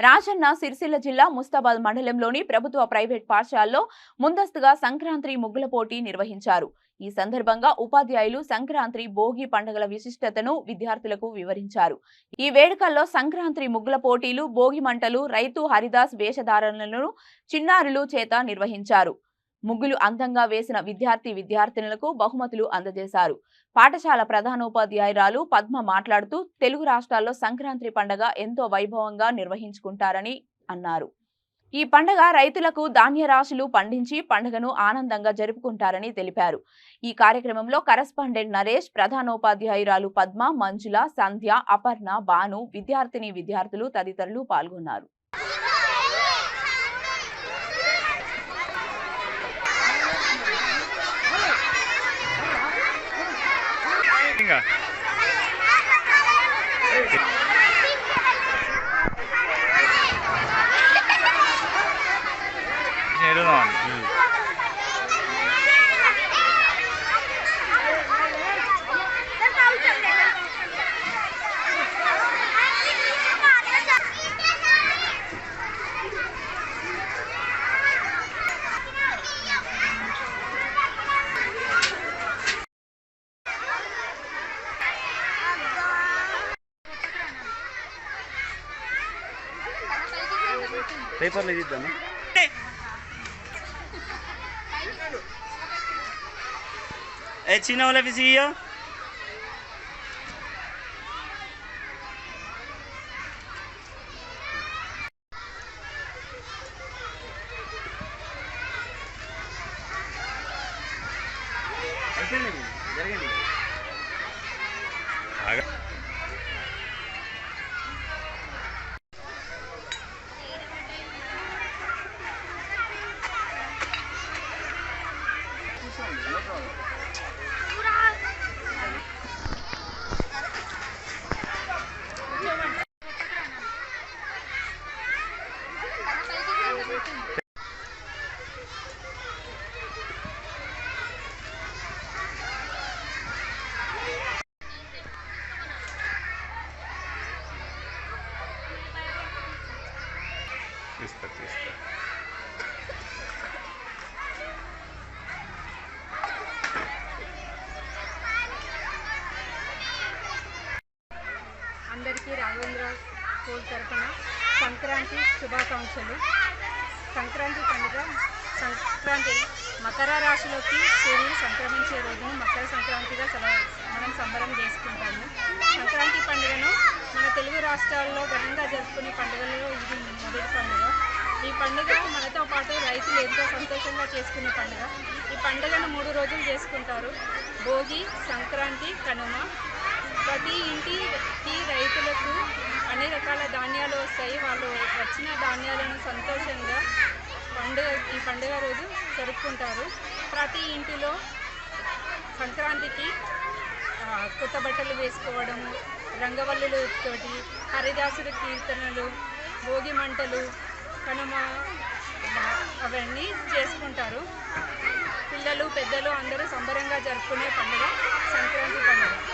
రాజన్న సిరిసిల్ల జిల్లా ముస్తాబాద్ మండలంలోని ప్రభుత్వ ప్రైవేట్ పాఠశాలలో ముందస్తుగా సంక్రాంతి ముగ్గుల పోటీ నిర్వహించారు. ఈ సందర్భంగా ఉపాధ్యాయులు సంక్రాంతి భోగి పండుగల విశిష్టతను విద్యార్థులకు వివరించారు. ఈ వేడుకల్లో సంక్రాంతి ముగ్గుల పోటీలు, భోగి మంటలు, రైతు హరిదాస్ వేషధారణలను చిన్నారులు చేత నిర్వహించారు. ముగ్గులు అందంగా వేసిన విద్యార్థినులకు బహుమతులు అందజేశారు. పాఠశాల ప్రధానోపాధ్యాయురాలు పద్మ మాట్లాడుతూ తెలుగు రాష్ట్రాల్లో సంక్రాంతి పండుగ ఎంతో వైభవంగా నిర్వహించుకుంటారని అన్నారు. ఈ పండుగ రైతులకు ధాన్య రాశులు పండించి పండుగను ఆనందంగా జరుపుకుంటారని తెలిపారు. ఈ కార్యక్రమంలో కరెస్పాండెంట్ నరేష్, ప్రధానోపాధ్యాయురాలు పద్మ, మంజుల, సంధ్య, అపర్ణ, భాను, విద్యార్థులు తదితరులు పాల్గొన్నారు. పేపర్లు ఇద్దామా? చిన్న వాళ్ళ ఫిజియో జరగండి. అందరికీ రాఘవేంద్ర స్కూల్ తరఫున సంక్రాంతి శుభాకాంక్షలు. సంక్రాంతి పండుగ మకర రాశిలోకి సూర్యుడు సంక్రమించే రోజును మకర సంక్రాంతిగా మనం సంబరం చేసుకుంటాము. సంక్రాంతి పండుగను మన తెలుగు రాష్ట్రాల్లో ఘనంగా జరుపుకునే పండుగలలో ఇది మొదటి పండుగ. ఈ పండుగ మనతో పాటు రైతులు ఎంతో సంతోషంగా చేసుకునే పండుగ. ఈ పండుగను 3 రోజులు చేసుకుంటారు. భోగి, సంక్రాంతి, కనుమ. ప్రతి ఇంటికి రైతులకు అన్ని రకాల ధాన్యాలు వస్తాయి. వాళ్ళు వచ్చిన ధాన్యాలను సంతోషంగా ఈ పండుగ రోజు జరుపుకుంటారు. ప్రతి ఇంటిలో సంక్రాంతికి కొత్త బట్టలు వేసుకోవడము, రంగవల్లులతోటి హరిదాసుల కీర్తనలు, భోగి మంటలు, కనుమ అవన్నీ చేసుకుంటారు. పిల్లలు, పెద్దలు అందరూ సంబరంగా జరుపుకునే పండుగ సంక్రాంతి పండుగ.